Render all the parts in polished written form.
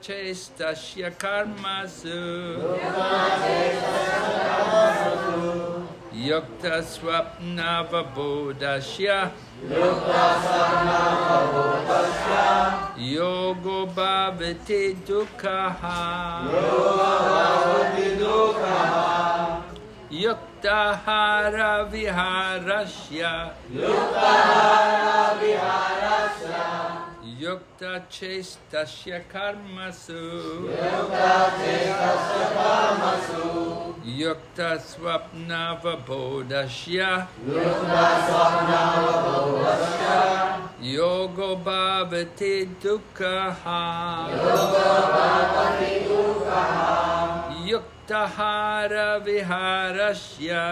chestasya karmasu yukta swapna vabodasya yogo bhavati dukhaha yuktahara viharasya yukta chestasya karmasu yukta swapna vabodasya yogo bhavati dukhaha yuktahara viharasya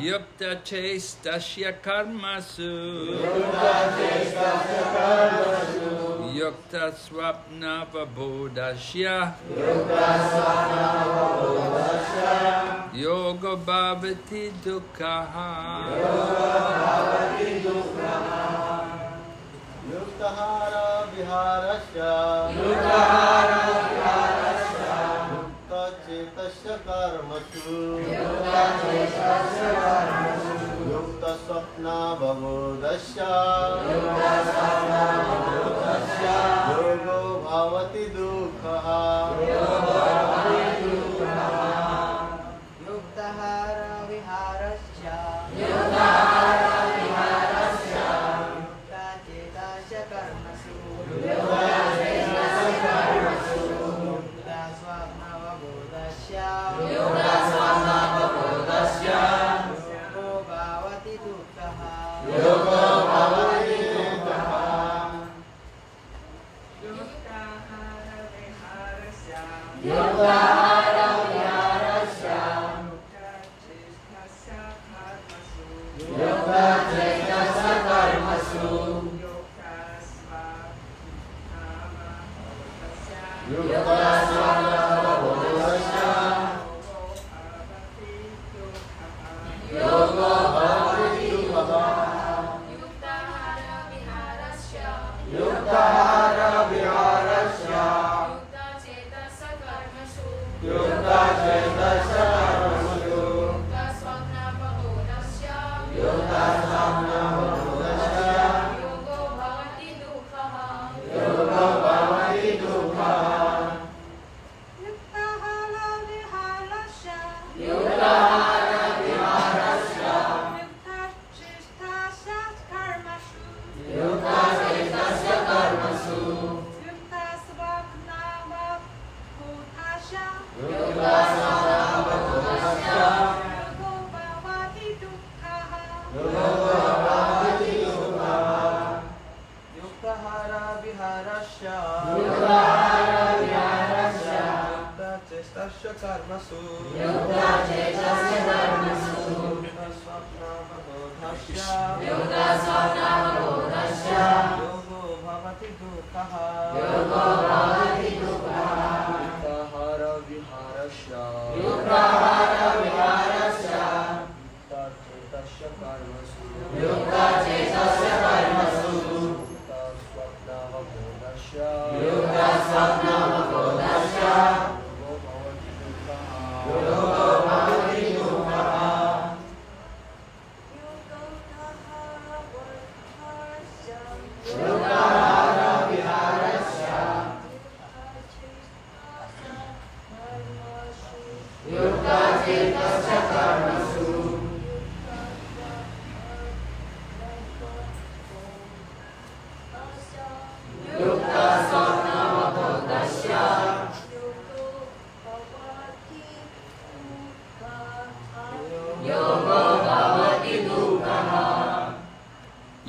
yukta chestasya karmasu yukta swapna vabodasya yoga bhavati dukhaha yuktahara viharasya yukta chetasya karmasu yukta swapna vabodasya yogo bhavati dukhaha yuktahara viharasya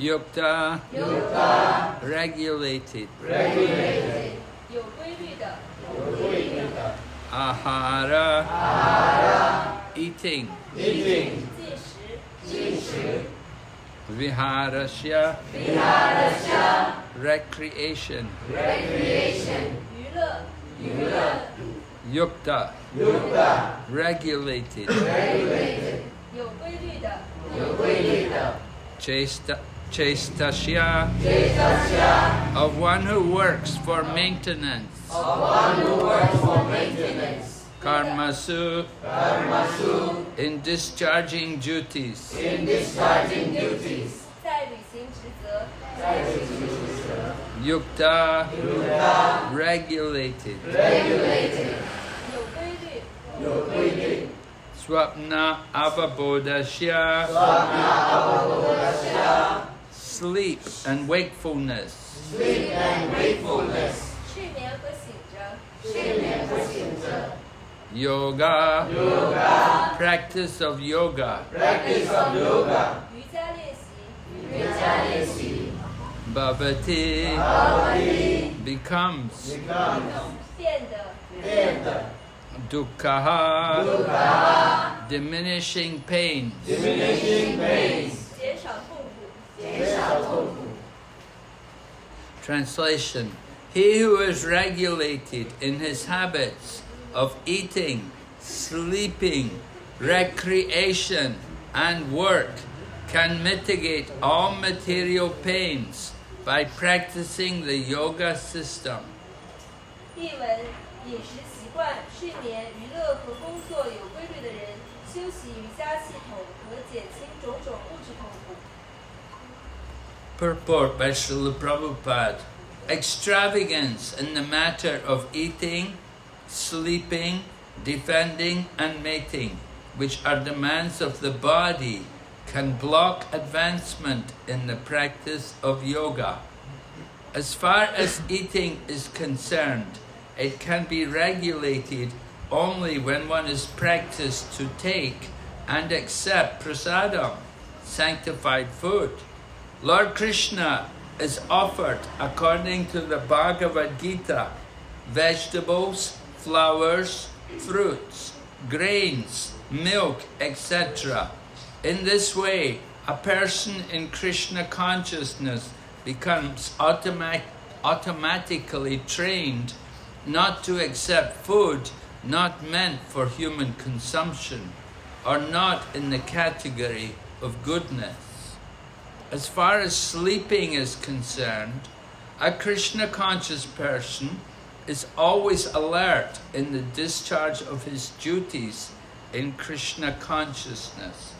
Yukta, regulated, 有规律的 ahara, eating, 进食 viharasya, recreation, 娱乐 yukta, regulated, 有规律的 chesta, Chestasya, of one who works for maintenance. Karmasu, in discharging duties. 在履行职责。 Yukta, regulated. 有规律。 Swapna avabodhasya, sleep and wakefulness. 睡眠和醒着。 Yoga, practice of yoga. 瑜伽练习。 Bhavati, becomes. 变得。 Dukkha, diminishing pain. 减少痛苦。 Translation: He who is regulated in his habits of eating, sleeping, recreation, and work can mitigate all material pains by practicing the yoga system. 译文：饮食习惯、睡眠、娱乐和工作有规律的人，修习瑜伽系统可减轻种种物质痛苦。 Purport by Srila Prabhupada. Extravagance in the matter of eating, sleeping, defending and mating, which are demands of the body, can block advancement in the practice of yoga. As far as eating is concerned, it can be regulated only when one is practiced to take and accept prasadam, sanctified food. Lord Krishna is offered, according to the Bhagavad Gita, vegetables, flowers, fruits, grains, milk, etc. In this way, a person in Krishna consciousness becomes automatically trained not to accept food not meant for human consumption, or not in the category of goodness. As far as sleeping is concerned, a Krishna-conscious person is always alert in the discharge of his duties in Krishna consciousness,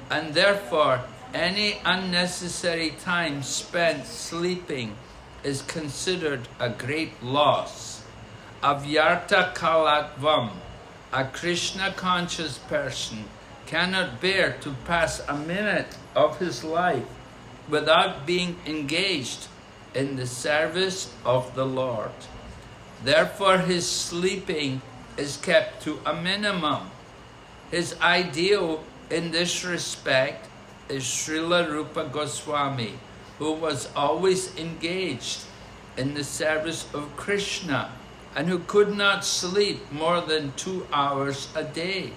and therefore any unnecessary time spent sleeping is considered a great loss. Avyarta kalatvam, a Krishna-conscious person cannot bear to pass a minute of his life without being engaged in the service of the Lord. Therefore his sleeping is kept to a minimum. His ideal in this respect is Srila Rupa Goswami, who was always engaged in the service of Krishna and who could not sleep more than 2 hours a day,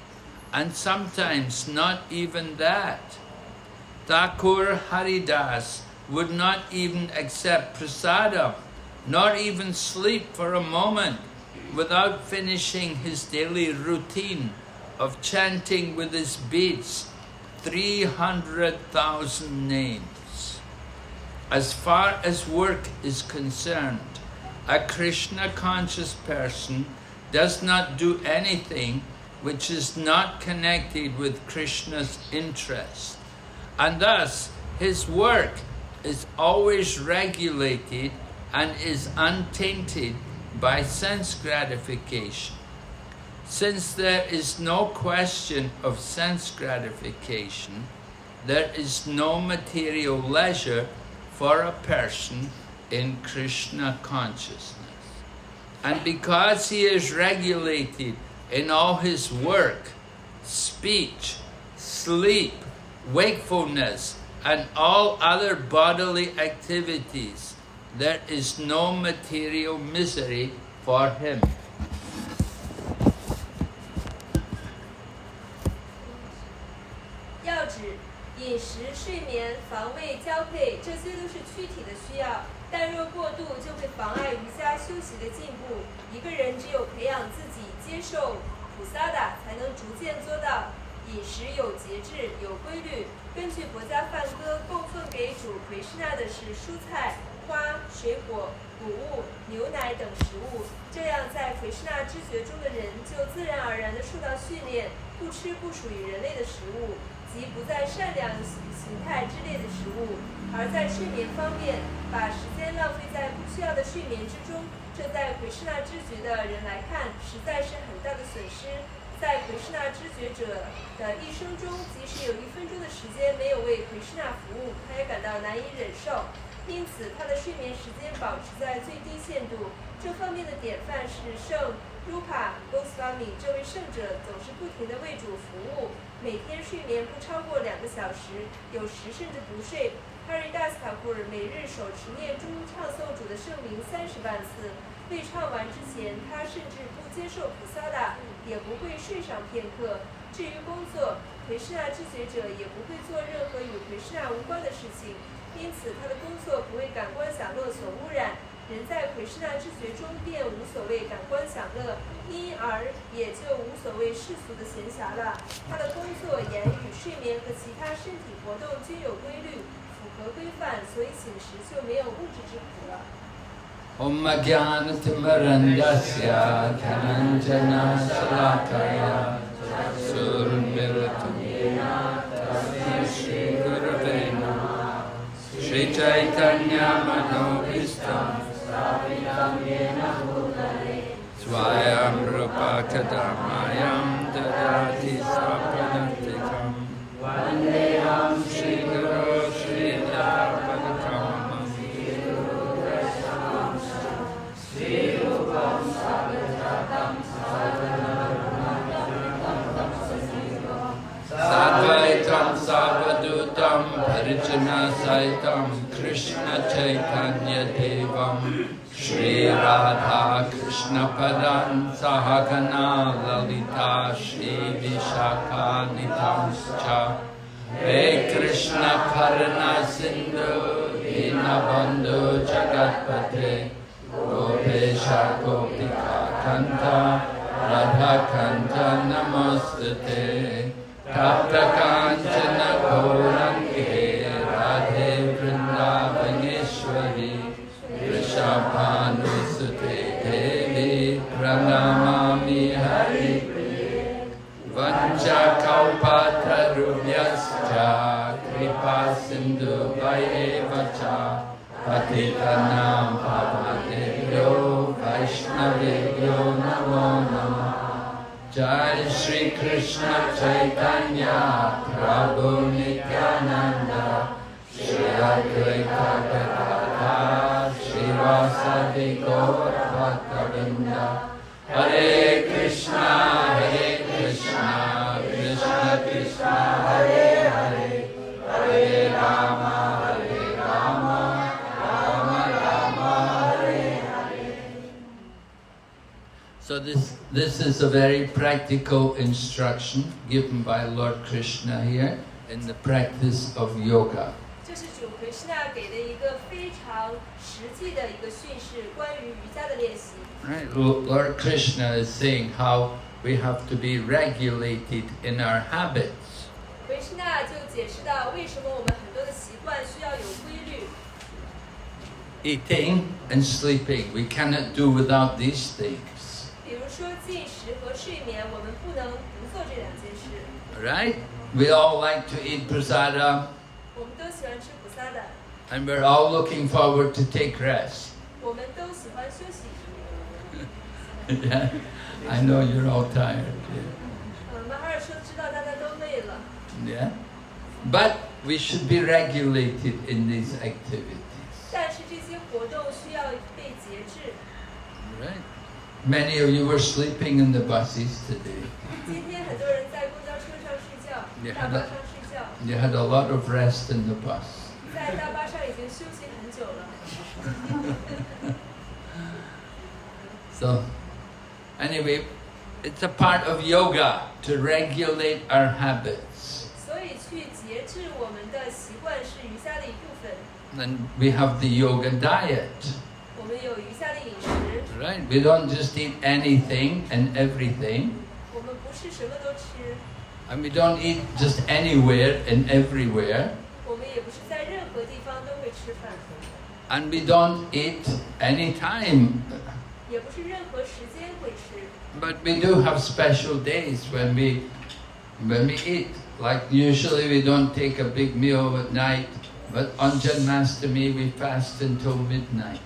and sometimes not even that. Thakur Haridas would not even accept prasadam, nor even sleep for a moment without finishing his daily routine of chanting with his beads 300,000 names. As far as work is concerned, a Krishna-conscious person does not do anything which is not connected with Krishna's interest, and thus his work is always regulated and is untainted by sense gratification. Since there is no question of sense gratification, there is no material leisure for a person in Krishna consciousness. And because he is regulated in all his work, speech, sleep, wakefulness, and all other bodily activities, there is no material misery for him. 要指饮食、睡眠、防卫、交配，这些都是躯体的需要，但若过度，就会妨碍瑜伽修习的进步。一个人只有培养自己接受菩萨达，才能逐渐做到饮食有节制、有规律。根据佛家梵歌，供奉给主奎师那的是蔬菜、花、水果、谷物、牛奶等食物。这样，在奎师那知觉中的人就自然而然地受到训练，不吃不属于人类的食物，即不在善良形态之类的食物。而在睡眠方面，把时间浪费在不需要的睡眠之中，这在奎师那知觉的人来看，实在是很大的损失。在奎师那知觉者的一生中，即使有1分钟的时间没有为奎师那服务，他也感到难以忍受。因此，他的睡眠时间保持在最低限度。这方面的典范是圣 Rupa Goswami， 这位圣者总是不停地为主服务，每天睡眠不超过2个小时，有时甚至不睡。Haridas Thakur 每日手持念珠唱诵主的圣名30万次，未唱完之前，他甚至不接受菩萨达，也不会睡上片刻。至于工作，奎师那知觉者也不会做任何与奎师那无关的事情，因此他的工作不为感官享乐所污染。人在奎师那知觉中便无所谓感官享乐，因而也就无所谓世俗的闲暇了。他的工作、言语、睡眠和其他身体活动均有规律，符合规范，所以醒时就没有物质之苦了。Om Jnana-timirandasya Dhananjana-salakaya Surmiratam Tasmai Shri Gurave Namaha Shri Chaitanya Manobhistam Swayam Rupa Kadamayam Dadati Sapanartikam Vandeham Shri Guru Shri Dharpadakam Sadvaitam Savadutam Parijana Saitam Krishna Chaitanya Devam Shri Radha Krishna Padan Sahagana Lalita Shri Vishaka Nitamscha He Krishna Karna Sindhu Dinabandhu Jagatpate Gopesha Gopika Kanta Radha Kanta Namostate Tapta Kanchana Gaurange Radhe Vrindavaneshwari Vrishabhanusute Devi Pranamami Hari Vancha Kalpatarubhyascha Kripa Sindhu Vayevacha Patitanam Pavanebhyo Vaishnavebhyo Namo Namah Jai Shri Krishna Chaitanya Prabhu Nityananda Shri Advaita Gadadhar Shri Vasadi Gaur Bhaktavinda Hare Krishna Krishna Krishna Hare Hare Hare Rama So this is a very practical instruction given by Lord Krishna here in the practice of yoga. 这是主奎师那给的一个非常实际的一个训示，关于瑜伽的练习。Right, Lord Krishna is saying how we have to be regulated in our habits. 奎师那就解释到为什么我们很多的习惯需要有规律。Eating and sleeping, we cannot do without these things. 比如说进食和睡眠，我们不能不做这2件事。Right? We all like to eat prasada. 我们都喜欢吃菩萨的。And we're all looking forward to take rest. 我们都喜欢休息。Yeah, I know you're all tired.马哈尔说知道大家都累了。Yeah, but we should be regulated in these activities. 但是这些活动需要被节制。Right. Many of you were sleeping in the buses today. 今天很多人在公交车上睡觉，大巴上睡觉。You had a lot of rest in the bus. 在大巴上已经休息很久了。So, anyway, it's a part of yoga to regulate our habits. 所以去节制我们的习惯是瑜伽的一部分。And we have the yoga diet. 我们有瑜伽的饮食。Right? We don't just eat anything and everything. 我们不是什么都吃。And we don't eat just anywhere and everywhere. 我们也不是在任何地方都会吃饭， And we don't eat anytime. 也不是任何时间会吃。 But we do have special days when we eat. Like usually we don't take a big meal at night, but on Janmashtami we fast until midnight.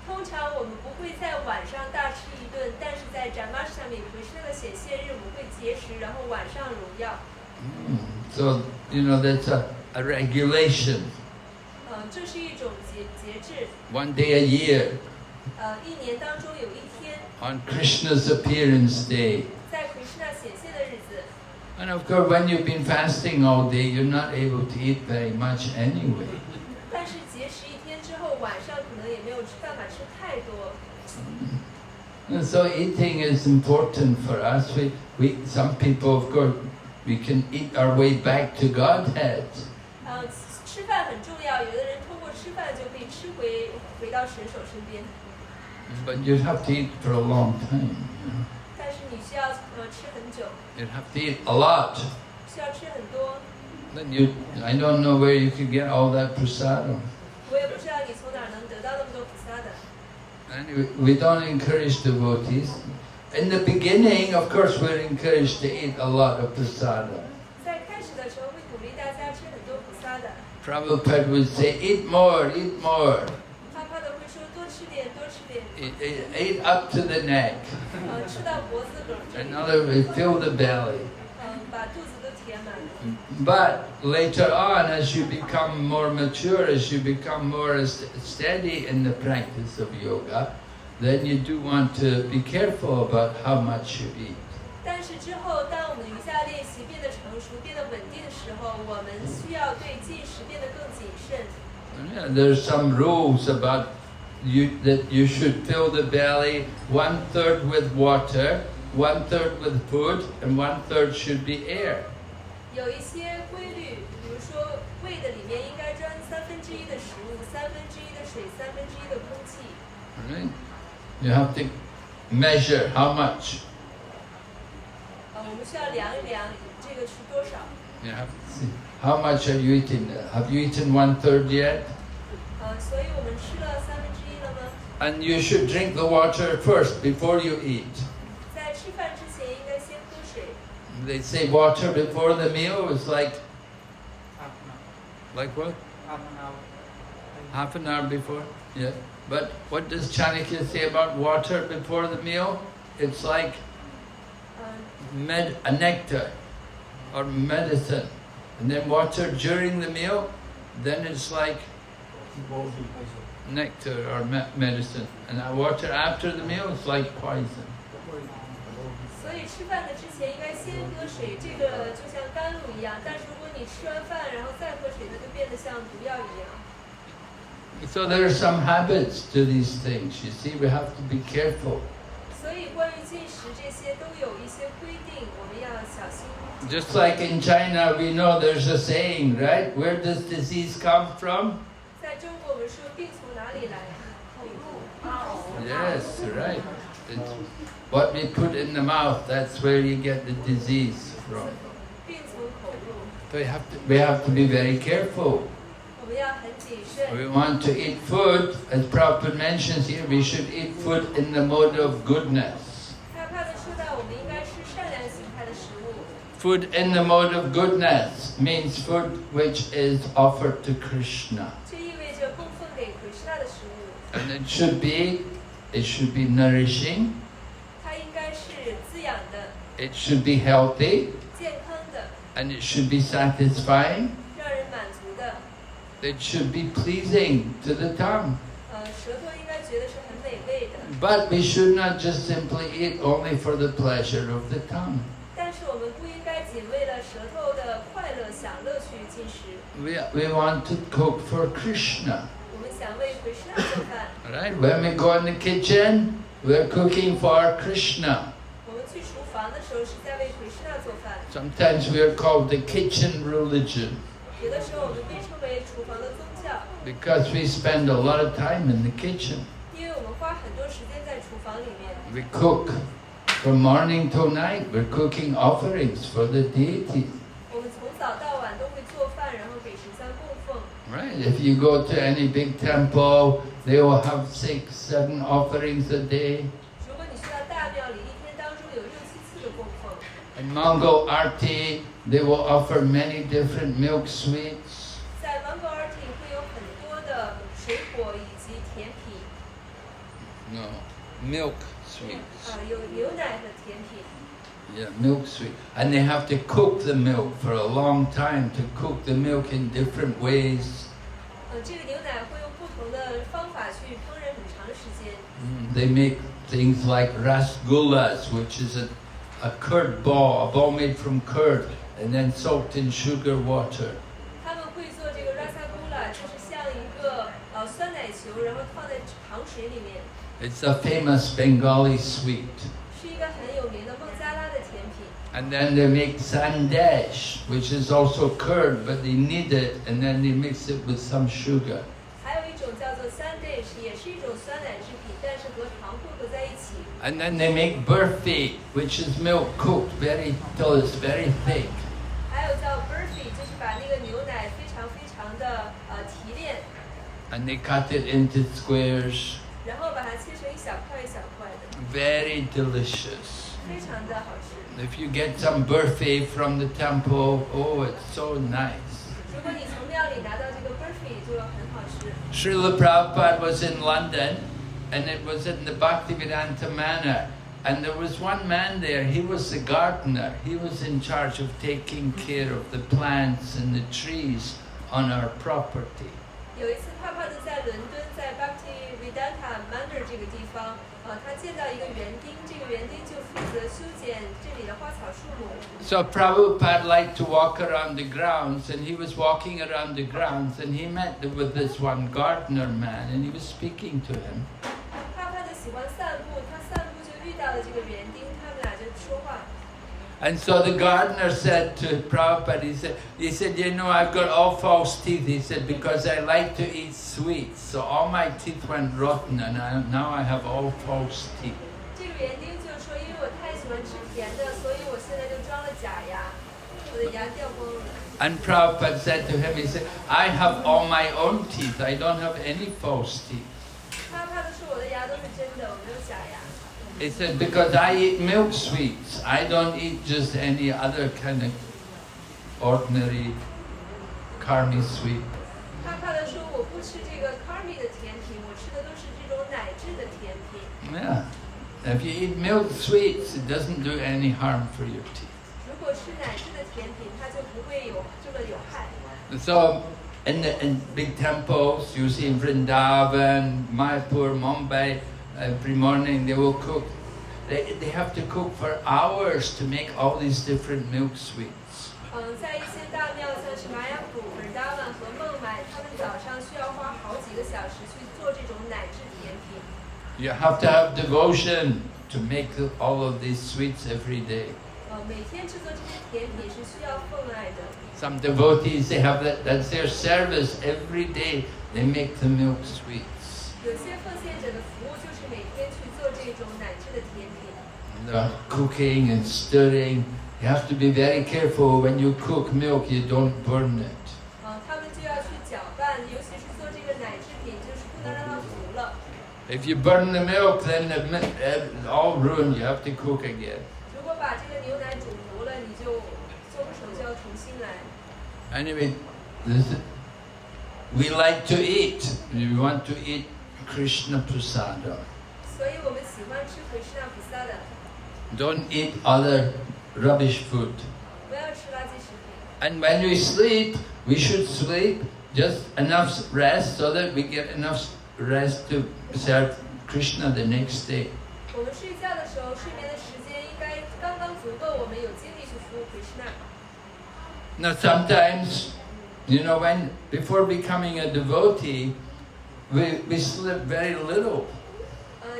通常我们不会在晚上大吃一顿，但是在斩马上面回是那个显现日，我们会节食，然后晚上荣耀。So, that's a regulation. 这是一种节制。 One day a year, 一年当中有一天， on Krishna's appearance day. 在奎师那显现的日子。 And of course, when you've been fasting all day, you're not able to eat very much anyway. 但是节食一天之后，晚上可能也没有办法吃太多。 And so eating is important for us. Some people, of course, we can eat our way back to Godhead. 吃饭很重要，有的人通过吃饭就可以回到神手身边。 But you'd have to eat for a long time. 但是你需要吃很久。 You'd have to eat a lot. 需要吃很多。 Then I don't know where you could get all that prasadam. 我也不知道你从哪儿能得到那么多菩萨的。 Anyway, we don't encourage devotees. In the beginning, of course, we're encouraged to eat a lot of prasadam. 在开始的时候会鼓励大家吃很多菩萨的。 Prabhupada would say, eat more, eat more. 怕怕的会说多吃点，多吃点。 Eat up to the neck. 吃到脖子梗这里。 In other words, fill the belly. 把肚子都填满。 But later on, as you become more mature, as you become more steady in the practice of yoga, then you do want to be careful about how much you eat. 但是之后，当我们瑜伽练习变得成熟、变得稳定的时候，我们需要对进食变得更谨慎。 Yeah, there's some rules about that you should fill the belly 1/3 with water, 1/3 with food, and 1/3 should be air. 有一些规律，比如说胃的里面应该装1/3的食物，1/3的水，1/3的空气。 Right? You have to measure how much. 我们需要量一量这个是多少。 You have to see how much are you eating. Have you eaten 1/3 yet? 所以我们吃了1/3了吗？ And you should drink the water first before you eat. 在吃饭之前应该先喝水。 They say water before the meal is like what? Half an hour before? Yeah. But what does Chanakya say about water before the meal? It's like a nectar or medicine. And then water during the meal, then it's like nectar or medicine. And water after the meal is like poison. 所以吃饭的之前应该先喝水，这个就像甘露一样。但是如果你吃完饭然后再喝水，它就变得像毒药一样。 So there are some habits to these things. You see, we have to be careful. 所以关于进食这些都有一些规定，我们要小心。 Just like in China, we know there's a saying, right? Where does disease come from? 在中国，我们说病从哪里来？口入。 Yes, right. It's what we put in the mouth, that's where you get the disease from. 病从口入。 So we have to be very careful. 我们要很谨慎。 We want to eat food, as Prabhupada mentions here, we should eat food in the mode of goodness. 害怕的说到，我们应该吃善良形态的食物。 Food in the mode of goodness means food which is offered to Krishna. 这意味着供奉给奎师那的食物。 And it should be nourishing, 它应该是滋养的、 it should be healthy, 健康的、 and it should be satisfying. 让人满足的。 It should be pleasing to the tongue. 舌头应该觉得是很美味的。 But we should not just simply eat only for the pleasure of the tongue. 但是我们不应该仅为了舌头的快乐、享乐去进食。 We want to cook for Krishna. 我们想为奎师那做饭。 Right? When we go in the kitchen, we're cooking for Krishna. 我们去厨房的时候是在为奎师那做饭。 Sometimes we are called the kitchen religion 有的时候我们被称为厨房的宗教， because we spend a lot of time in the kitchen. 因为我们花很多时间在厨房里面。 We cook. From morning till night, we're cooking offerings for the deities. 我们从早到晚都会做饭，然后给神像供奉。 Right? If you go to any big temple, they will have 6, 7 offerings a day. 如果你去到大庙里，一天当中有6、7次的供奉。 In Mongol arti, they will offer many different milk sweets. 在蒙古尔体会有很多的水果以及甜品。 No, milk sweets. 有牛奶和甜品。 Yeah, milk sweet. And they have to cook the milk for a long time, to cook the milk in different ways. 这个牛奶会用不同的方法去烹饪很长时间。 They make things like rasgullas, which is a curd ball, a ball made from curd, and then soaked in sugar water. 他们会做这个 rasagula， 就是像一个酸奶球，然后放在糖水里面。 It's a famous Bengali sweet. 是一个很有名的孟加拉的甜品。 And then they make sandesh, which is also curd, but they knead it and then they mix it with some sugar. 还有一种叫做 sandesh， 也是一种酸奶制品，但是和糖混合在一起。 And then they make burfi, which is milk cooked till it's very thick. 还有叫 burfi， 就是把那个牛奶非常的提炼。 And they cut it into squares. 然后把它切成一小块一小块的。 Very delicious. 非常的好吃。 If you get some burfi from the temple, oh, it's so nice. 如果你从庙里拿到这个 burfi， 就很好吃。 Srila Prabhupada was in London, and it was in the Bhaktivedanta Manor. And there was one man there, he was the gardener. He was in charge of taking care of the plants and the trees on our property. 有一次，帕帕的在伦敦，在 Bhaktivedanta Manor 这个地方，他见到一个园丁，这个园丁就负责修剪这里的花草树木。 So Prabhupada liked to walk around the grounds, and he was walking around the grounds, and he met with this one gardener man, and he was speaking to him. 帕帕的喜欢散步，他散步就遇到了这个园丁，他们俩就说话。 And so the gardener said to Prabhupada, he said, you know, I've got all false teeth. He said, because I like to eat sweets. So all my teeth went rotten, and now I have all false teeth. 这个园丁就说，因为我太喜欢吃甜的，所以我现在就装了假牙，我的牙掉光了。 And Prabhupada said to him, he said, I have all my own teeth. I don't have any false teeth. 帕帕的说，我的牙都是真的，我没有假牙。 He said, because I eat milk sweets. I don't eat just any other kind of ordinary karmi sweet. 帕帕的说，我不吃这个 karmi 的甜品，我吃的都是这种奶制的甜品。 Yeah. If you eat milk sweets, it doesn't do any harm for your teeth. 如果吃奶制的甜品，它就不会有这么有害。 So, in big temples, you see in Vrindavan, Mayapur, Mumbai, every morning they will cook. They have to cook for hours to make all these different milk sweets. 在一些大庙，像是玛雅普、尔达万和孟买，他们早上需要花好几个小时去做这种奶制甜品。 You have to have devotion to make all of these sweets every day. 每天制作这些甜品是需要奉爱的。 Some devotees, they have that's their service every day. They make the milk sweets. 有些奉献者的服务就是每天去做这种奶制的甜品。 And they're cooking and stirring. You have to be very careful when you cook milk. You don't burn it. 他们就要去搅拌，尤其是做这个奶制品，就是不能让它糊了。 If you burn the milk, then it's all ruined. You have to cook again. 如果把这个牛奶煮糊了，你就做不成，就要重新来。 Anyway, we like to eat. We want to eat Krishna Prasada. 所以我们喜欢吃回师那菩萨的， Don't eat other rubbish food. 不要吃垃圾食品。 And when we sleep, we should sleep just enough rest so that we get enough rest to serve Krishna the next day. 我们睡觉的时候，睡眠的时间应该刚刚足够，我们有精力去服务回师那。 Now sometimes, you know, before becoming a devotee, we sleep very little.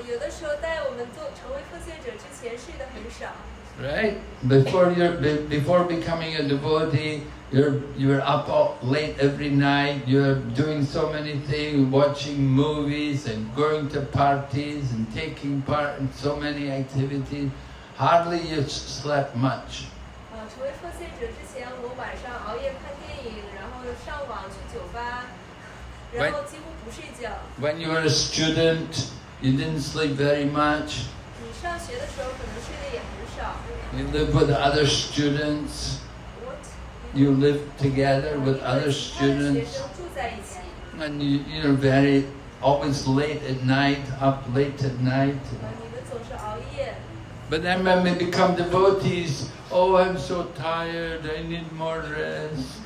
有的时候在我们成为奉献者之前睡得很少。 Right? Before becoming a devotee, you're up all late every night. You're doing so many things, watching movies and going to parties and taking part in so many activities. hardly you slept much. 成为奉献者之前，我晚上熬夜看电影，然后上网去酒吧，然后几乎不睡觉。When you were a student, you didn't sleep very much. 你上学的时候可能睡得也很少。You lived with other students. You lived together with other students. And you're very always late at night, up late at night. But then when we become devotees, oh, I'm so tired, I need more rest.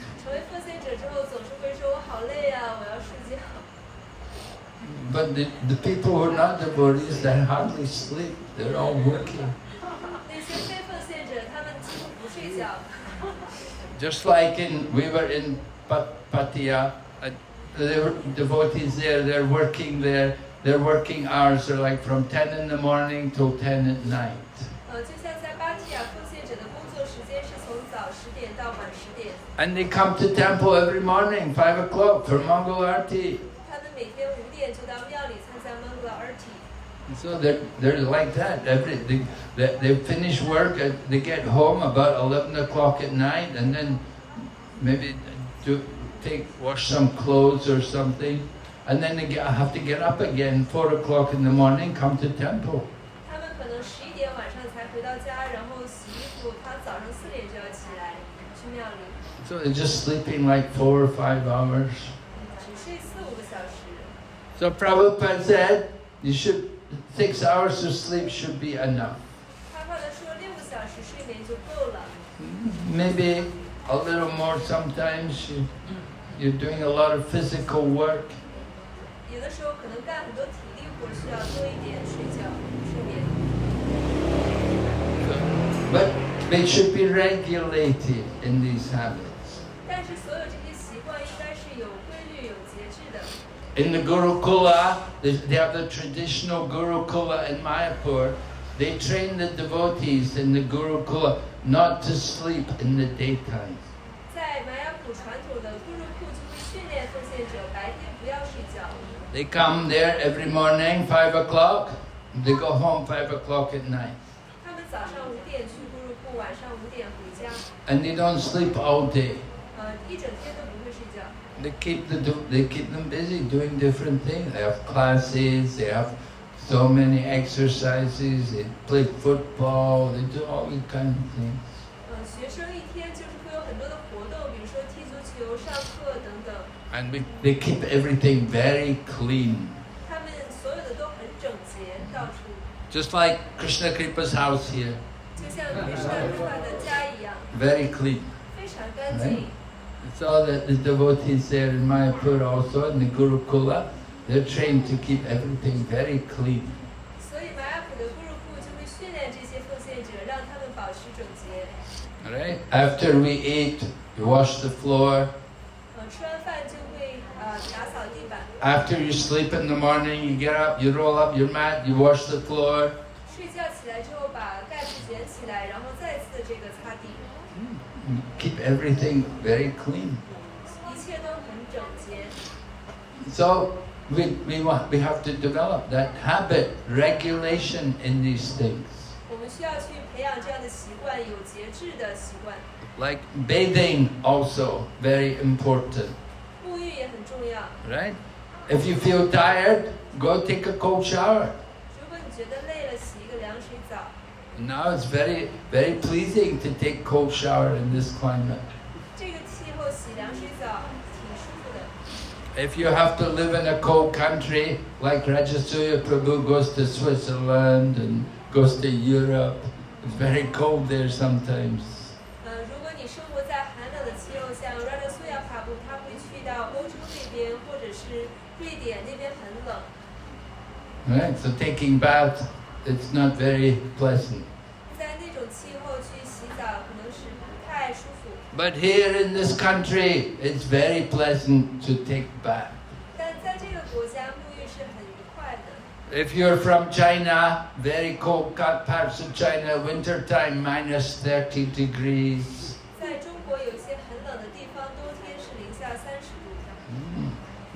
But the people who are not devotees, they hardly sleep. They're all working. Just like we were in Pattaya, there were devotees there, they're working there. Their working hours are like from 10 in the morning till 10 at night. And they come to temple every morning, 5 o'clock for Mangal Arti. So they're like that. They finish work, they get home about 11 o'clock at night, and then maybe wash some clothes or something, and then they have to get up again 4 o'clock in the morning, come to temple. So they're just sleeping like 4 or 5 hours. So Prabhupada said, 6 hours of sleep should be enough. Maybe a little more sometimes. You're doing a lot of physical work. But they should be regulated in these habits. In the Gurukula, they have the traditional Gurukula in Mayapur. They train the devotees in the Gurukula not to sleep in the daytime. They come there every morning, 5 o'clock. They go home 5 o'clock at night. And they don't sleep all day. They keep them busy doing different things. They have classes, they have so many exercises, they play football, they do all these kinds of things. And they keep everything very clean. Just like Krishna Kripa's house here. Very clean. Right? It's all the devotees there in Mayapur also, in the Gurukula, they're trained to keep everything very clean. Right? After we eat, you wash the floor. After you sleep in the morning, you get up, you roll up your mat, you wash the floor. Keep everything very clean. So we have to develop that habit, regulation in these things. Like bathing also, very important. Right? If you feel tired, go take a cold shower. Now it's very, very pleasing to take cold shower in this climate. If you have to live in a cold country, like Rajasuya Prabhu goes to Switzerland and goes to Europe, it's very cold there sometimes. Right, so taking bath, it's not very pleasant. But here in this country, it's very pleasant to take bath. If you're from China, very cold parts of China, winter time, minus 30 degrees.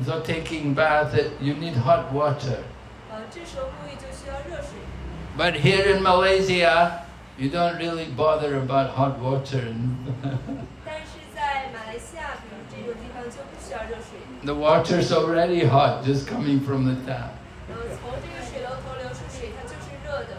So taking bath, you need hot water. But here in Malaysia, You don't really bother about hot water. 但是在马来西亚，比如这种地方就不需要热水。The water's already hot just coming from the tap. 从这个水龙头流出水，它就是热的。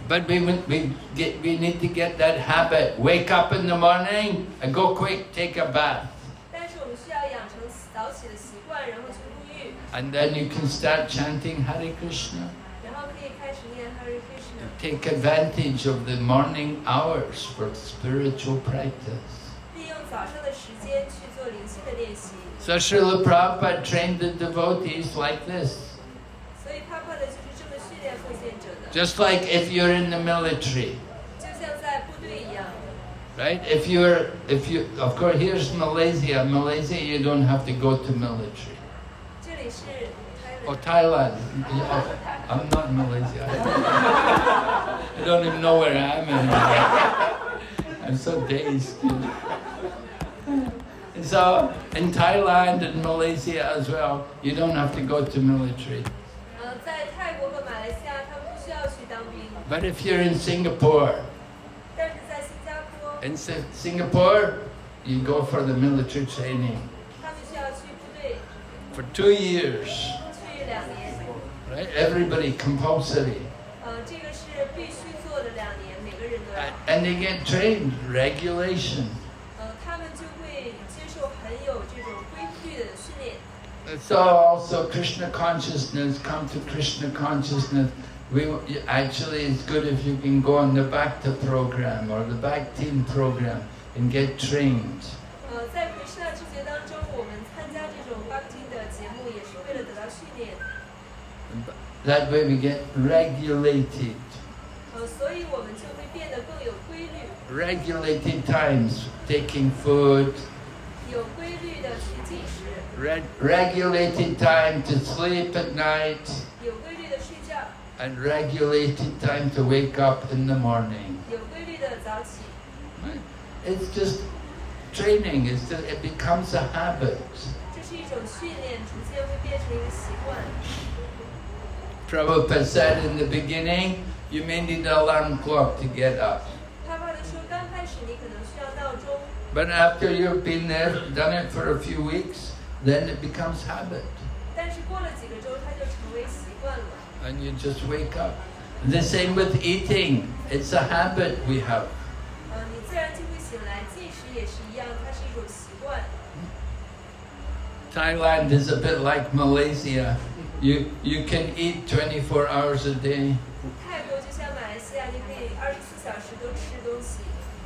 But we need to get that habit. Wake up in the morning and go quick, take a bath. 但是我们需要养成早起的习惯，然后去沐浴。And then you can start chanting Hare Krishna. 然后可以开始念 Hare Krishna。Take advantage of the morning hours for spiritual practice. 利用早上的时间去做灵性的练习。So Srila Prabhupada trained the devotees like this. 所以帕帕的就是这么训练奉献者的。Just like if you're in the military. 就像在部队一样。Right? Of course, here's Malaysia. Malaysia, you don't have to go to military. 这里是 Thailand. Oh, Thailand. Oh, I'm not in Malaysia. I don't even know where I am anymore. I'm so dazed. And so, in Thailand and Malaysia as well, you don't have to go to military. 在泰国和马来西亚，他们不需要去当兵。 But if you're in Singapore, 但是在新加坡， in Singapore, you go for the military training 他们需要去部队 for 2 years. 去2年。 Right? Everybody compulsory. 这个是必须做的2年，每个人都要。And they get trained, regulation. 他们就会接受很有这种规律的训练。 So also Krishna consciousness, come to Krishna consciousness. Actually, it's good if you can go on the Bhakta program or the Bhakti program and get trained. 在 Krishna 知觉当中，我们参加这种 Bhakti 的节目，也是为了得到训练。 That way we get regulated. 所以我们就会变得更有规律。 Regulated times, taking food. 有规律的去进食。Regulated time to sleep at night. 有规律的睡觉。 And regulated time to wake up in the morning. 有规律的早起。 It's just training. It becomes a habit. 这是一种训练，逐渐会变成一个习惯。 Prabhupada said in the beginning, you may need an alarm clock to get up. 帕帕的说，刚开始你可能需要闹钟。 But after you've been there, done it for a few weeks, then it becomes habit. 但是过了几个周，它就成为习惯了。 And you just wake up. The same with eating. It's a habit we have. 你自然就会醒来，进食也是一样，它是一种习惯。 Thailand is a bit like Malaysia. You can eat 24 hours a day. 泰国就像马来西亚，你可以24小时都吃东西。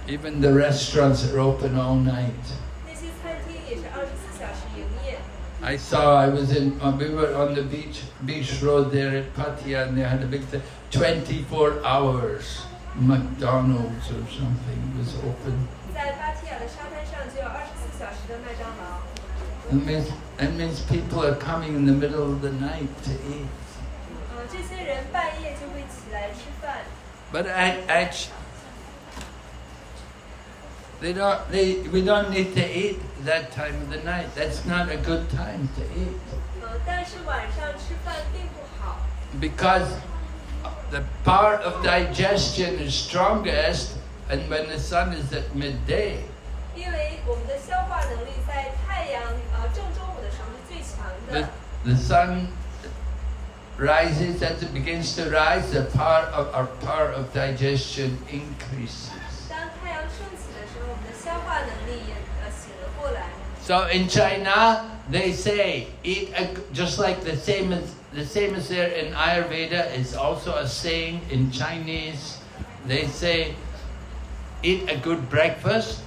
Even the restaurants are open all night. 那些餐厅也是24小时营业。 We were on the beach road there at Pattaya, and they had a big thing, 24 hours. McDonald's or something was open. 在芭提雅的沙滩上就有24小时的麦当劳。 It means people are coming in the middle of the night to eat. 这些人半夜就会起来吃饭。 But actually, we don't need to eat that time of the night. That's not a good time to eat. 但是晚上吃饭并不好。 Because the power of digestion is strongest and when the sun is at midday. 因为我们的消化能力在太阳正中午的时候是最强的。 The sun rises, as it begins to rise, our power of digestion increases. 当太阳升起的时候，我们的消化能力也醒了过来。 So in China, they say just like the same as there in Ayurveda is also a saying in Chinese. They say, eat a good breakfast.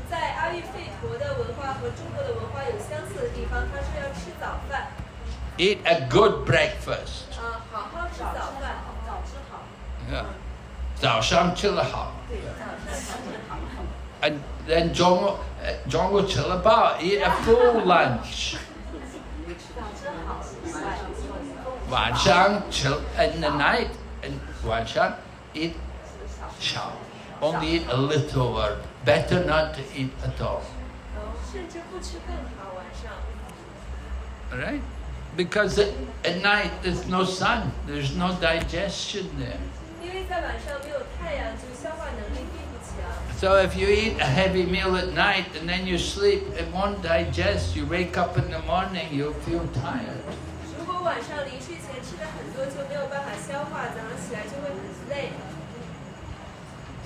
在阿育吠陀的文化和中国的文化有相似的地方，他说要吃早饭。 Eat a good breakfast. 好好吃早饭，早吃好。 Yeah. 早上吃得好。 对，早上吃好。 And then 中午吃了饱 eat a full lunch. 晚上吃 in the night and 晚上 eat 少 only eat a little or better not to eat at all. 甚至不吃更好，晚上。 Alright? Because at night there's no sun, there's no digestion there. 因为在晚上没有太阳，就消化能力并不强。 So if you eat a heavy meal at night and then you sleep, it won't digest. You wake up in the morning, you'll feel tired. 如果晚上临睡前吃的很多，就没有办法消化，早上起来就会很累。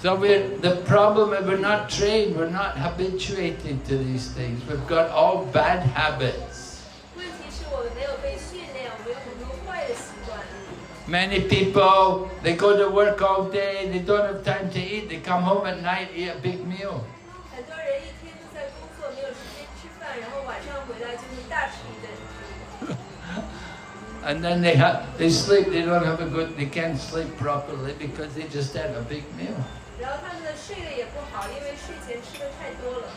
So the problem is we're not trained, we're not habituated to these things. We've got all bad habits. 问题是我们没有被训练，我们有很多坏的习惯。 Many people, they go to work all day, they don't have time to eat, they come home at night, eat a big meal. 很多人一天都在工作，没有时间吃饭，然后晚上回来就会大吃一顿。 And then they sleep, they can't sleep properly because they just had a big meal. 然后他们的睡得也不好，因为睡前吃的太多了。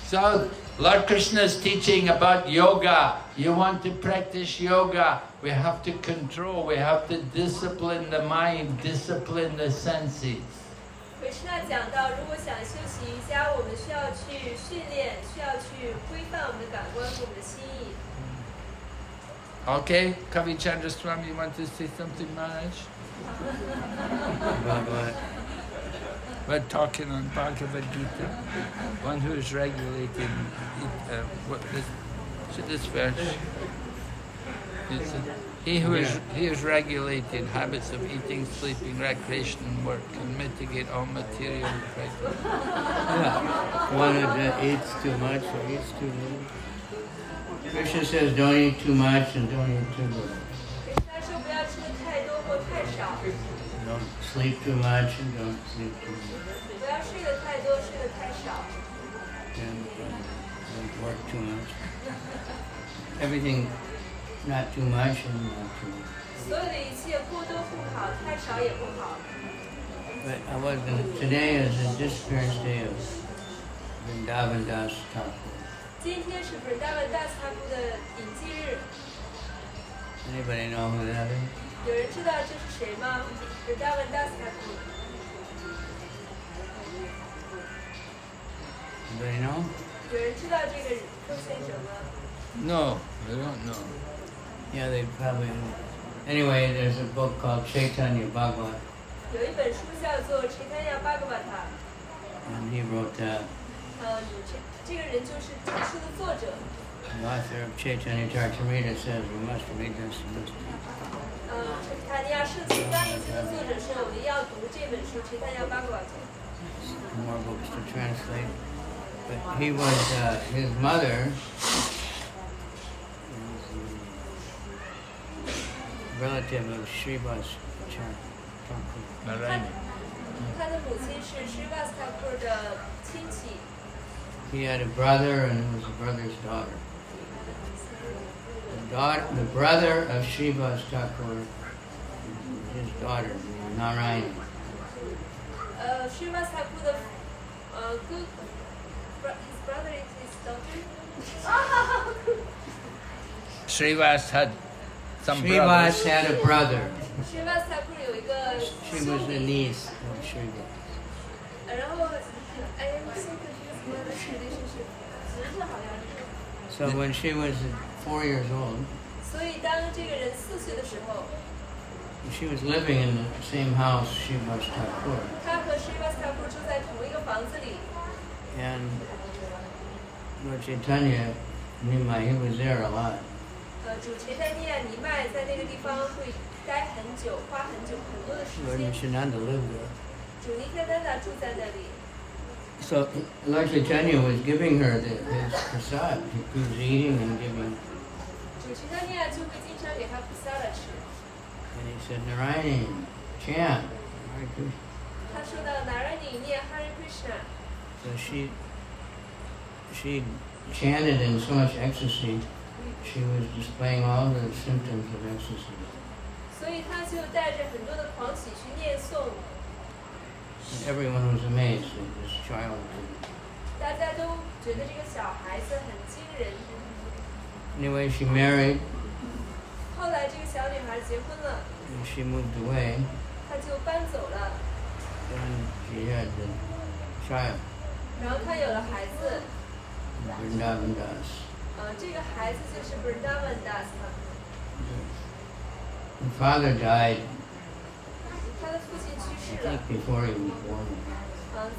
So Lord Krishna is teaching about yoga. You want to practice yoga, we have to control, we have to discipline the mind, discipline the senses. 奎师那讲到，如果想修习瑜伽，我们需要去训练，需要去规范我们的感官和我们的心意。 Okay, Kavi Chandra Swami, you want to say something, Maharaj? We're talking on Bhagavad Gita, one who is regulating this verse. He is regulating habits of eating, sleeping, recreation, and work, can mitigate all material pressure. Yeah. One who eats too much or eats too little. Krishna says don't eat too much and don't eat too little. 奎师那说不要吃的太多或太少， Don't sleep too much and don't sleep too much. 不要睡得太多，睡得太少， And don't work too much. Everything not too much and not too much. 所有的一切过多不好，太少也不好。 But today is the disappearance day of Vrindavan Das Thakur. 今天是布达文大萨布的隐迹日， Anybody know who that is? 有人知道这是谁吗？布达文大萨布， Anybody know? 有人知道这个奉献者吗？ No, I don't know. Yeah, they probably do. Anyway, there's a book called Chaitanya Bhagavat, 有一本书叫做《切坦亚巴格瓦塔》， and he wrote that. 这个人就是这个书的作者。 The author of Chaitanya Charitamrita says we must read this and this. 切坦亚圣经纲领的作者说，我们要读这本书《切坦亚巴格瓦塔》。 More books to translate. But he was, his mother was a relative of Srivas Thakur. Narayana. 他的母亲是 Srivas Thakur 的亲戚。 He had a brother and it was the brother's daughter. The brother of Srivas Thakur, his daughter, Narayana. Srivas Thakur 的his brother is his daughter. Srivas had some Srivas brothers. had a brother. Srivas Thakur 有一个 She was the niece of Srivas. 然后I am so confused about this relationship. 侄子好像是。 So when she was 4 years old, 所以当这个人4岁的时候， she was living in the same house Srivas Thakur. 他和 Srivas Thakur 住在同一个房子里。 And Lord Chaitanya Nimai, he was there a lot. 主切丹尼亚尼麦在那个地方会待很久，花很多的时 Lord 间。 Nishananda lived there. 主尼特丹达住在那里。 So Lord Chaitanya was giving her his prasad. He was eating and giving. 主切丹尼亚就会经常给他菩萨了吃。 And he said, Narayani, chant. Hare Krishna. 他说到哪让你念 Hare Krishna， So she chanted in so much ecstasy, she was displaying all the symptoms of ecstasy. 所以他就带着很多的狂喜去念诵， And everyone was amazed at this child. 大家都觉得这个小孩子很惊人。 Anyway, she married 后来这个小女孩结婚了， and she moved away 她就搬走了， and she had the child, 然后她有了孩子， Vrindavan Das. 这个孩子就是 Vrindavan Das。 The father died 他的父亲去 I 世了 think。before he was born.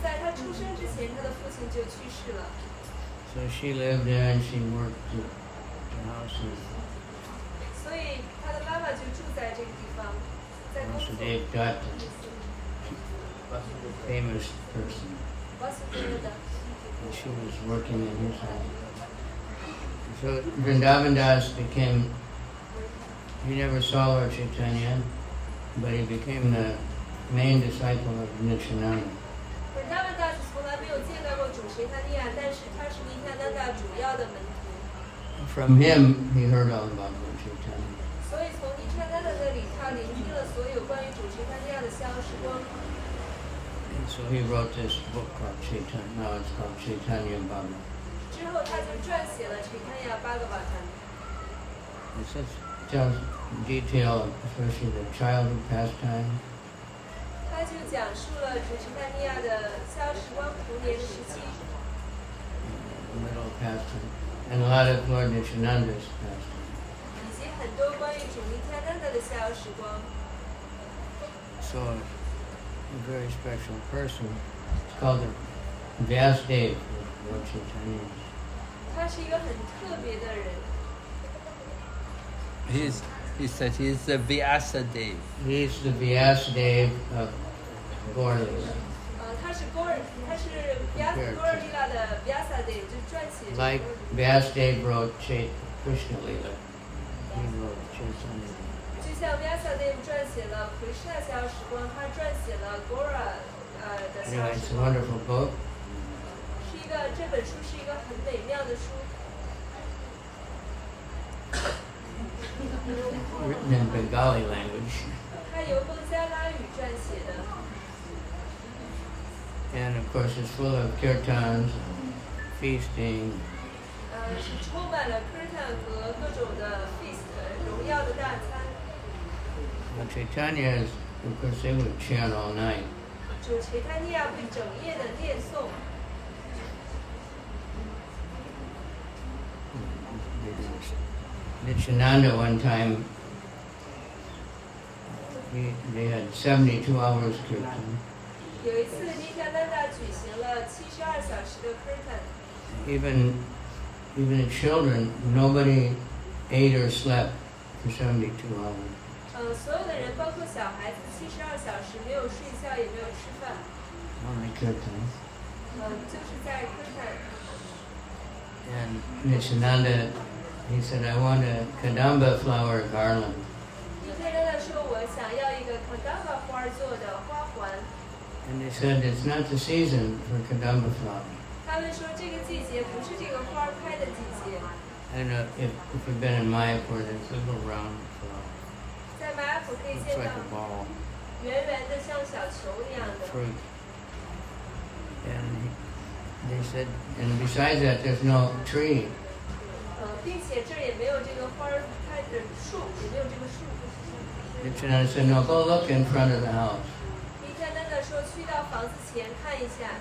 在他出生之前，他的父亲就去世了。 So she lived there and she worked at the houses. 所以他的妈妈就住在这个地方，在工 So 作。 they've got a famous person. 瓦苏德的， And she was working in his house. So Vrindavan Das became, he never saw Lord Chaitanya, but he became the main disciple of Nityananda. 本达文大师从来没有见到过主谁他利亚，但是他是尼迦南达主要的门徒。 From him, he heard all about Lord Chaitanya. 所以从尼迦南达那里，他聆听了所有关于主谁他利亚的消时光。 And so he wrote this book called Chaitanya. Now it's called Chaitanya Bhagavat. 之后他就撰写了《垂堪亚巴格瓦坛》。 It tells in detail, especially the childhood pastime, 他就讲述了主谁他利亚的消时光童年的时期， middle pastime, and a lot of Lord Nityananda's pastime. 以及很多关于主尼迦南达的消时光。 So a very special person. It's called the Vyasdev of Lord Chaitanya. 他是一个很特别的人。 He said he's the Vyasadeva. He's the Vyasdev of Gaur-lila. 他是勾尔利拉的 Vyasa-dev， 就撰写。 Like Vyasdev wrote Krishna Lila. He wrote Chaitanya. 就像 Vyasa-dev 撰写了奎师那消时光，他撰写了 Gora 的消 Anyway, 时 it's a 光， wonderful book. 这本书是一个很美妙的书， Written in Bengali language. 它由孟加拉语撰写的。 And of course it's full of kirtans, feasting, 是充满了 kirtan 和各种的 feast 荣耀的大餐。 But Chaitanya is, of course, they would chant all night. 主垂堪尼亚会整夜的念诵。 Nityananda one time, they had 72 hours kirtan. 有一次，尼迦南达举行了72小时的 kirtan。 Even the children, nobody ate or slept for 72 hours. 所有的人，包括小孩子，72小时没有睡觉，也没有吃饭。 Only kirtan. 就是在 kirtan。 And Nityananda, he said, I want a kadamba flower garland. 尼迦南达说：“我想要一个 kadamba 花做的花环。” And they said, it's not the season for kadamba flower. 他们说这个季节不是这个花开的季节。 I don't know if you've been in Mayapur, there's a little round flower. 在马雅普可以 It's 见 like 到 a ball, 圆圆的像小球一样的。 fruit. And they said, and besides that, there's no tree. 并且这儿也没有这个花开的树，也没有这个树。 Nityananda said, no, go look in front of the house. 尼迦南达说去到房子前看一下，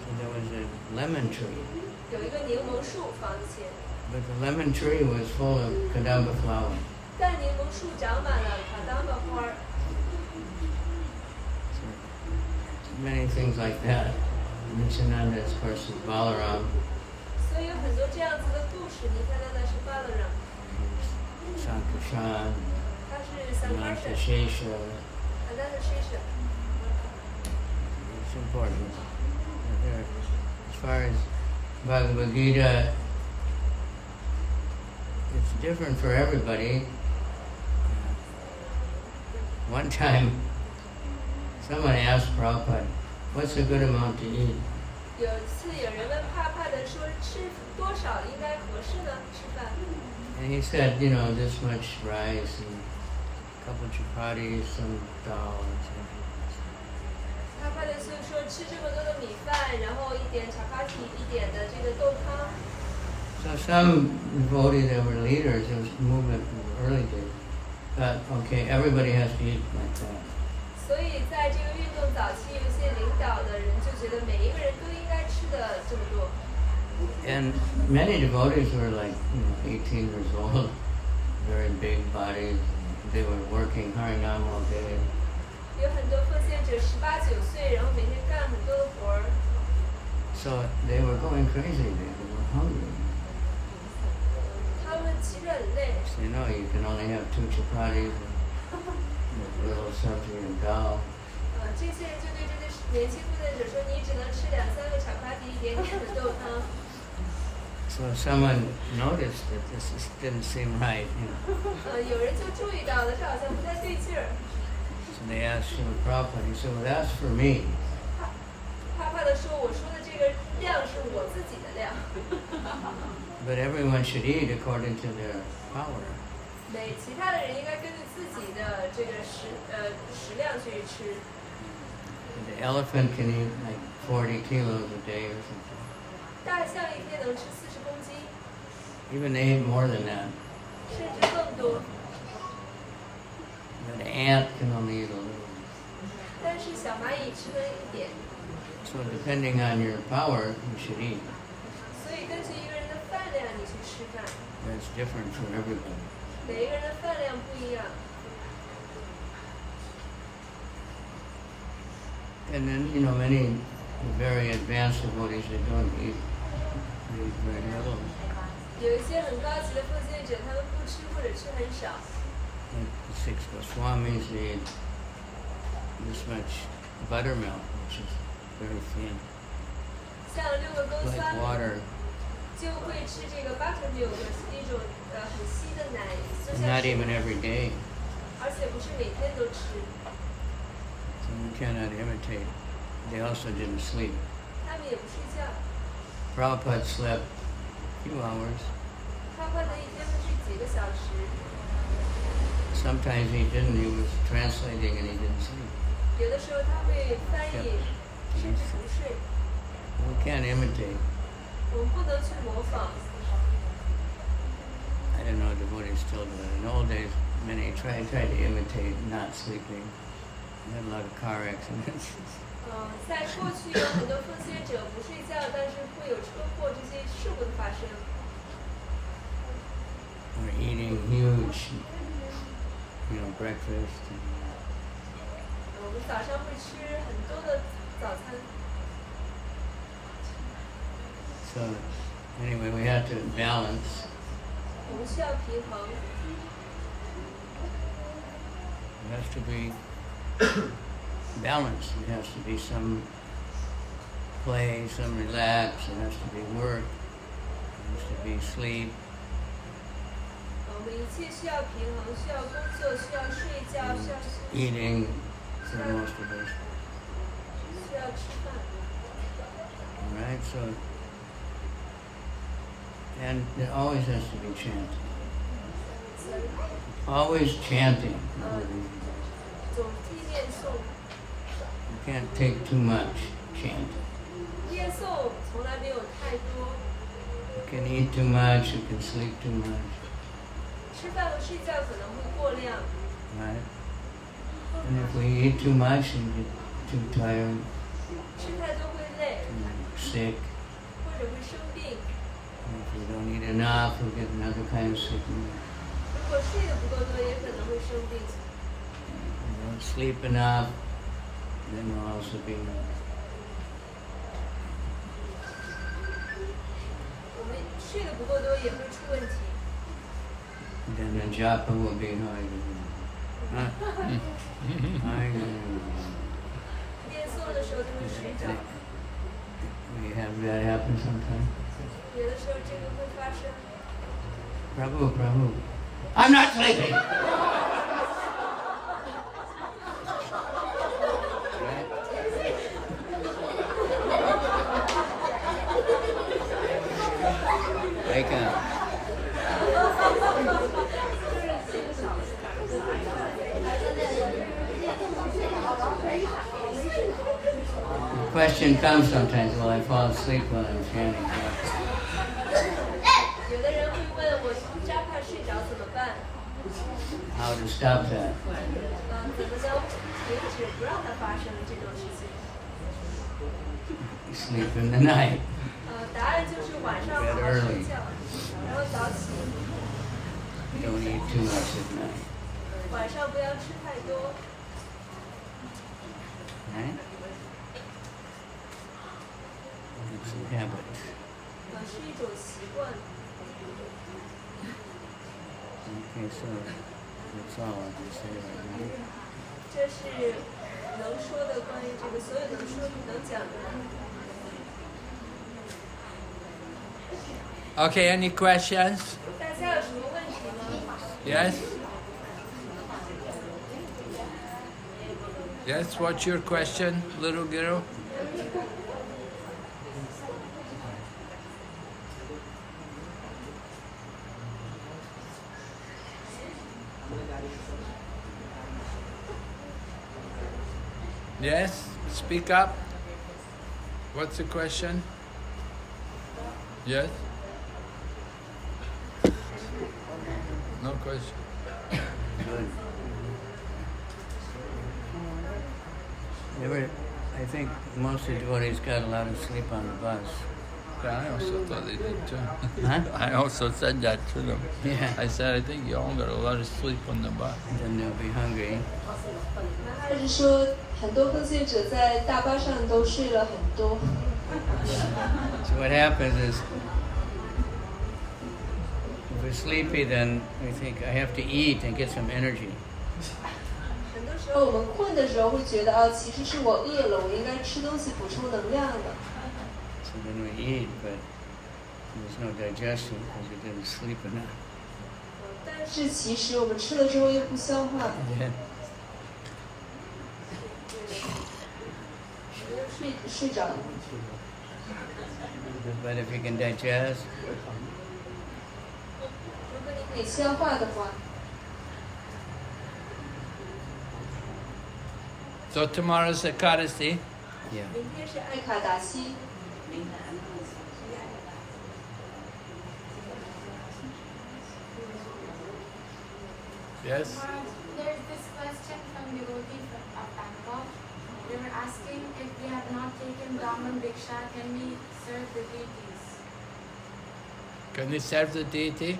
And there was a lemon tree. 有一个柠檬树，房子前。 But the lemon tree was full of kadamba flower. 但柠檬树长满了kadamba花。 Many things like that. Nityananda, of course, is Balaram. 所以有很多这样子的故事。尼迦南达是巴勒让， Sankarshan, 他是桑卡什， Shesha. 他是谁是？ It's important. As far as Bhagavad Gita, it's different for everybody. One time, someone asked Prabhupada, what's a good amount to eat? 有一次有人问帕帕的说吃多少应该合适呢？吃饭。 And he said, this much rice and a couple chapatis, some dal and something. 帕帕的就说吃这么多的米饭，然后一点茶帕提，一点的这个豆汤。 So some devotees that were leaders of this movement in the early days thought, okay, everybody has to eat like that. 所以在这个运动早期，有些领导的人就觉得每一个人都应该吃的这么多。 And many devotees were like, 18 years old, very big bodies. They were working Harinam all day. 有很多奉献者18、9岁，然后每天干很多的活儿， So they were going crazy. They were hungry. 他们其实很累。 So, you know, you can only have 2 chapatis with little sabzi and dal. 这些人就对这些年轻奉献者说，你只能吃2、3个茶帕蒂，一点点的豆汤。 So someone noticed that didn't seem right. You know. 有人就注意到了，这好像不太对劲儿。 So they asked Srila Prabhupada. He said, "Well, that's for me." 怕怕的说，我说的这个量是我自己的量， But everyone should eat according to their power. 其他的人应该根据自己的这个食量去吃。 The elephant can eat like 40 kilos a day or something. 大象一天能吃40公斤， Even they eat more than that. 甚至更多。 But an ant can only eat a little. 但是小蚂蚁吃了一点， So depending on your power, you should eat. 所以根据一个人的饭量你去吃饭， That's different for everybody. 每一个人的饭量不一样。 And then, you know, many very advanced devotees, they don't eat. They eat very little. 有一些很高级的奉献者，他们不吃或者吃很少。 Like the 6 Goswamis, they eat this much buttermilk, which is very thin, 像6个勾 like 酸 water. 就会吃这个 buttermilk 一种很稀的奶，就像 Not 是 even every day. 而且不是每天都吃。 So you cannot imitate. They also didn't sleep. 他们也不睡觉， Prabhupada slept a few hours. 他换的一天会睡几个小时， Sometimes he didn't. He was translating and he didn't sleep. 有的时候他会翻译，甚至不睡。 We can't imitate. 我们不能去模仿。 I don't know, devotees still do it. In old days, many tried to imitate not sleeping. We had a lot of car accidents. 在过去有很多奉献者不睡觉，但是会有车祸这些事故的发生。 Or eating huge, you know, breakfast. 我们早上会吃很多的早餐。 So anyway, we had to balance. 我们需要平衡， It has to be balanced. It has to be some play, some relax. It has to be work. It has to be sleep. 我们一切需要平衡，需要工作，需要睡觉，需要休息， Eating for most of us. 需要吃饭。 All right, so and it always has to be chanting. Always chanting. 总替念诵， You can't take too much chanting. 念诵从来没有太多， You can eat too much. You can sleep too much. 吃饭和睡觉可能会过量， Right? And if we eat too much and get too tired, 吃太多会累， sick, 或者会生病。 and if we don't eat enough, we get another kind of sickness. 如果睡得不够多，也可能会生病。 If we don't sleep enough, then we'll also be 我们睡得不够多也会出问题。 then the japa will be high. High. 念诵的时候就会睡着， We have that happen sometimes. 有的时候这个会发生。 Prabhu, I'm not sleeping. Wake up. The question comes sometimes, will I fall asleep while I'm chanting? 有的人会问我扎帕睡着怎么办？ How to stop that? 怎么能停止不让它发生这种事情？ Sleep in the night. 答案就是晚上好好睡觉，然后早起。 Don't eat too much at night. 晚上不要吃太多。right? It's a habit. 是一种习惯。 Okay, so that's all I can say right now. 这是能说的关于这个所有能讲的。 Okay, any questions? 大家有什么问题吗？ Yes? Yes, what's your question, little girl? Yes, speak up. What's the question? Yes? No question. Good. I think most of the devotees got a lot of sleep on the bus. Yeah, I also thought they did too. Huh? I also said that to them. Yeah. I said, I think you all got a lot of sleep on the bus. Then they'll be hungry. 他是说很多跟随者在大巴上都睡了很多。 So what happens is, if we're sleepy, then we think, I have to eat and get some energy. 很多时候我们困的时候会觉得啊，其实是我饿了，我应该吃东西补充能量的。 So then we eat, but there's no digestion because we didn't sleep enough. 但是其实我们吃了之后又不消化， Yeah. 睡着了。 But if you can digest, 如果你可以消化的话， So tomorrow's Ekadasi. yeah. 明天是艾卡达西。 Yes? There's this question from devotee of Bangkok. They were asking if we have not taken Brahman Diksha, can we serve the deities? Can they serve the deity?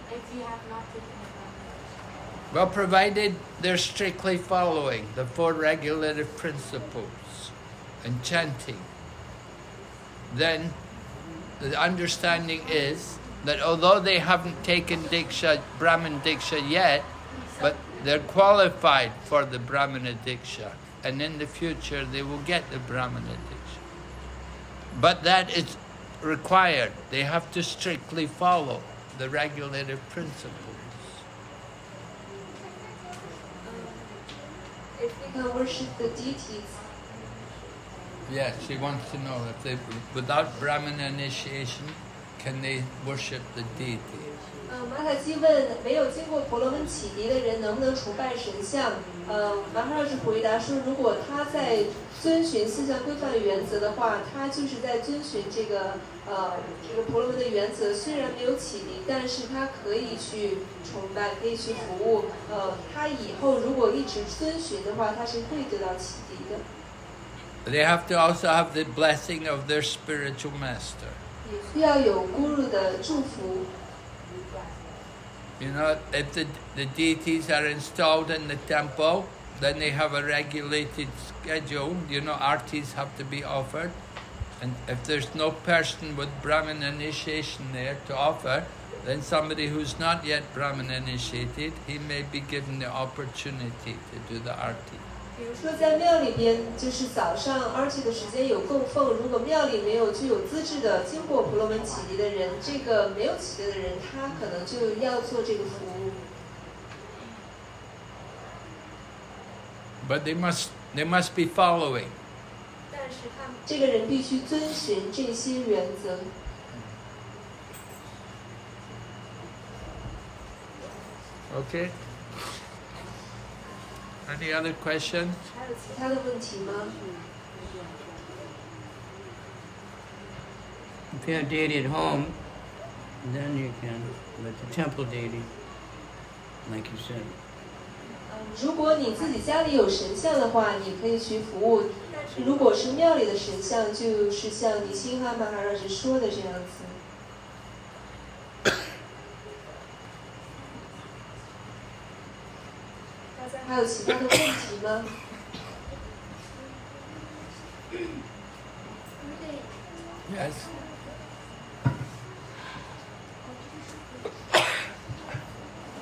If we have not taken the Brahman Diksha. Well, provided they're strictly following the 4 regulative principles and chanting, then the understanding is that although they haven't taken Diksha, Brahman Diksha yet, but they're qualified for the Brahmana Diksha, and in the future they will get the Brahmana Diksha. But that is required. They have to strictly follow the regulative principles. If we can worship the deities, Yes, she wants to know if they, without Brahmana initiation, can they worship the deity? 马塔基问没有经过婆罗门启迪的人能不能崇拜神像？马哈老师回答说，如果他在遵循四项规范原则的话，他就是在遵循这个婆罗门的原则。虽然没有启迪，但是他可以去崇拜，可以去服务。他以后如果一直遵循的话，他是会得到启迪的。 They have to also have the blessing of their spiritual master. 也需要有 guru 的祝福。 You know, if the deities are installed in the temple, then they have a regulated schedule. You know, artis have to be offered. And if there's no person with Brahmin initiation there to offer, then somebody who's not yet Brahmin initiated, he may be given the opportunity to do the arti. 比如说在庙里边，就是早上 arti 的时间有供奉，如果庙里没有具有资质的、经过婆罗门启迪的人，这个没有启迪的人，他可能就要做这个服务。But they must be following. 但是他们这个人必须遵循这些原则。 Okay? Any other questions? 还有其他的问题吗？ If you have deity at home, then you can. But the temple deity, like you said, 如果你自己家里有神像的话，你可以去服务。但是如果是庙里的神像，就是像尼辛哈马哈拉什说的这样子。 还有其他的问题吗？ Yes.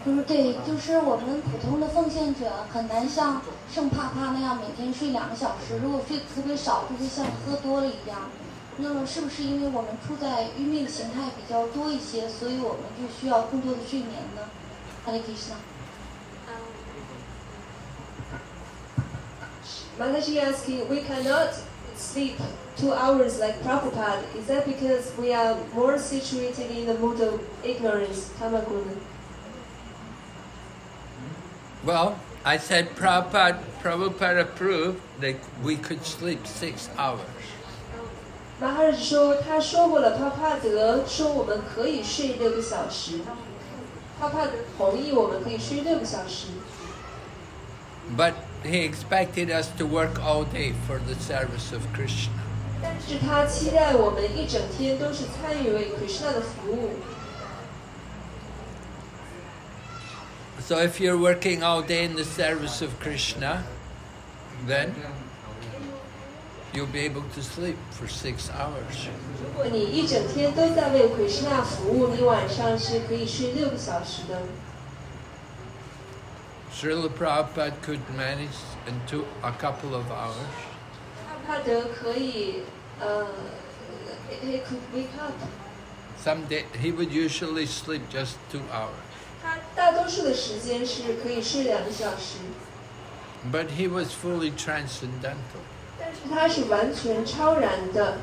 就是对，就是我们普通的奉献者很难像圣帕帕那样每天睡2个小时，如果睡得特别少，就会像喝多了一样。那么是不是因为我们处在愚昧的形态比较多一些，所以我们就需要更多的睡眠呢？哈利克什纳。Mataji asking, we cannot sleep 2 hours like Prabhupada. Is that because we are more situated in the mood of ignorance, Tamaguna? Well, I said Prabhupada approved that we could sleep 6 hours. 马哈日说，他说过了，帕帕德说我们可以睡6个小时，帕帕德同意我们可以睡6个小时。But he expected us to work all day for the service of Krishna. 但是他期待我们一整天都是参与为 Krishna 的服务。So if you're working all day in the service of Krishna, then you'll be able to sleep for 6 hours. 如果你一整天都在为 Krishna 服务，你晚上是可以睡6个小时的。Srila Prabhupada could manage into a couple of hours. 帕帕德可以he could wake up. Some day he would usually sleep just 2 hours. 他大多数的时间是可以睡2个小时， But he was fully transcendental. 但是他是完全超然的。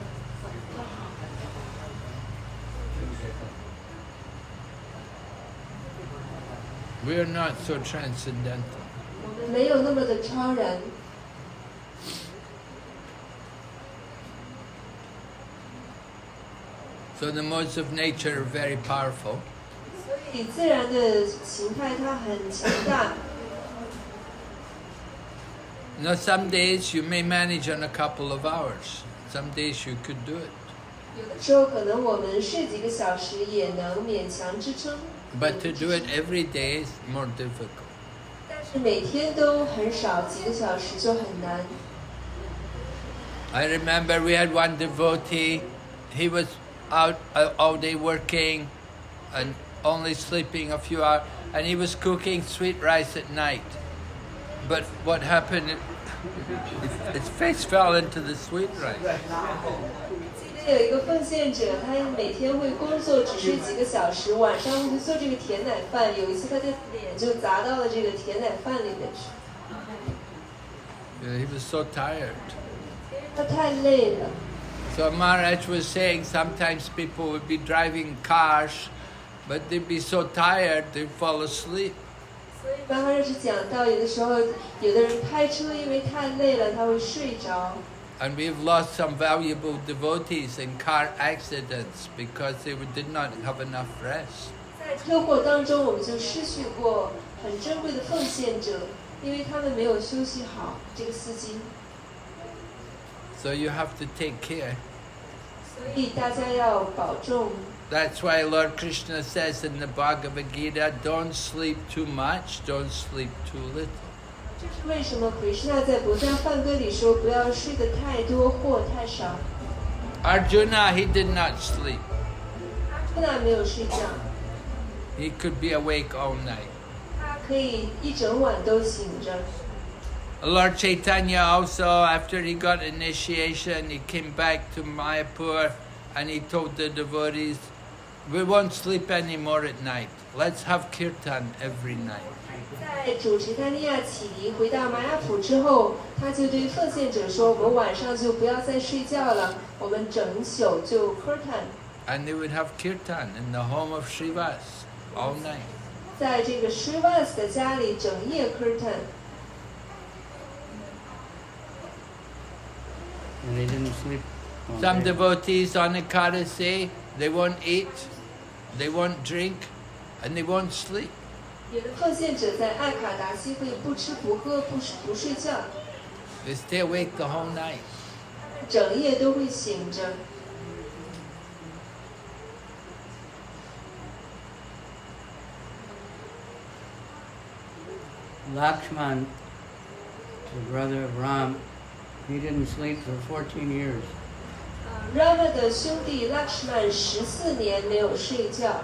We are not so transcendental. 我们没有那么的超然。So the modes of nature are very powerful. 所以自然的形态它很强大。Now some days you may manage on a couple of hours. Some days you could do it. 有的时候可能我们睡几个小时也能勉强支撑。 But to do it every day is more difficult. 但是每天都很少，几个小时就很难。 I remember we had one devotee. He was out all day working and only sleeping a few hours. And he was cooking sweet rice at night. But what happened, his face fell into the sweet rice. 记得有一个奉献者，他每天会工作只睡几个小时，晚上会去做这个甜奶饭。有一次他的脸就砸到了这个甜奶饭里面去。 He was so tired. 他太累了。 So Maharaj was saying sometimes people would be driving cars, but they'd be so tired they'd fall asleep. 所以马哈日是讲到，有的时候有的人开车因为太累了，他会睡着。 And we've lost some valuable devotees in car accidents because they did not have enough rest. 在车祸当中，我们就失去过很珍贵的奉献者，因为他们没有休息好。这个司机， So you have to take care. 所以大家要保重。 That's why Lord Krishna says in the Bhagavad Gita, don't sleep too much, don't sleep too little. 这是为什么 Krishna 在《博家梵歌》里说不要睡得太多或太少。 Arjuna, he did not sleep. 阿朱那没有睡觉， He could be awake all night. 他可以一整晚都醒着。 Lord Chaitanya also, after he got initiation, he came back to Mayapur and he told the devotees, we won't sleep anymore at night. Let's have kirtan every night. 在主持丹尼亚启迪回到玛雅普之后，他就对奉献者说：“我们晚上就不要再睡觉了，我们整宿就 kirtan。” And they would have kirtan in the home of Srivas all night. 在这个 Srivas 的家里整夜 kirtan。 And they didn't sleep. all Some day. devotees on Ekadasi, they won't eat, they won't drink, and they won't sleep. 有的奉献者在艾卡达西会不吃不喝不睡觉， They stay awake the whole night. 整夜都会醒着。 Lakshman, the brother of Ram, he didn't sleep for 14 years. Rama 的兄弟 Lakshman 14年没有睡觉，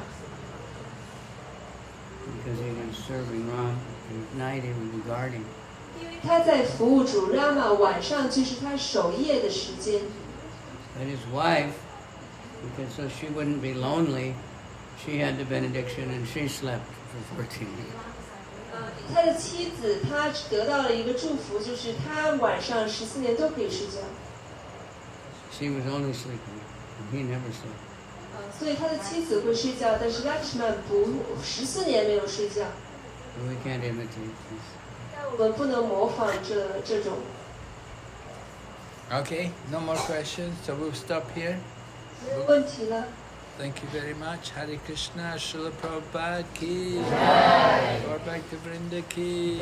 because he was serving Ram. At night he would be guarding. 因为他在服务主 Rama， 晚上就是他守夜的时间。 And his wife, because so she wouldn't be lonely, she had the benediction and she slept for 14 years. 他的妻子，他得到了一个祝福，就是他晚上14年都可以睡觉。 She was only sleeping, and he never slept. 所以他的妻子会睡觉，但是 Lakshman 14年没有睡觉。 And we can't imitate this. 但我们不能模仿这种。 Okay, no more questions, so we'll stop here. 没有问题了。 Thank you very much. Hare Krishna, Srila Prabhupada ki. Or back to Vrinda ki.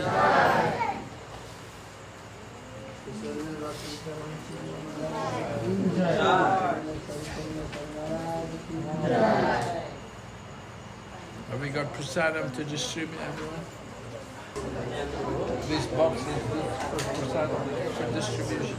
Have we got prasadam to distribute, everyone? These boxes for prasadam for distribution.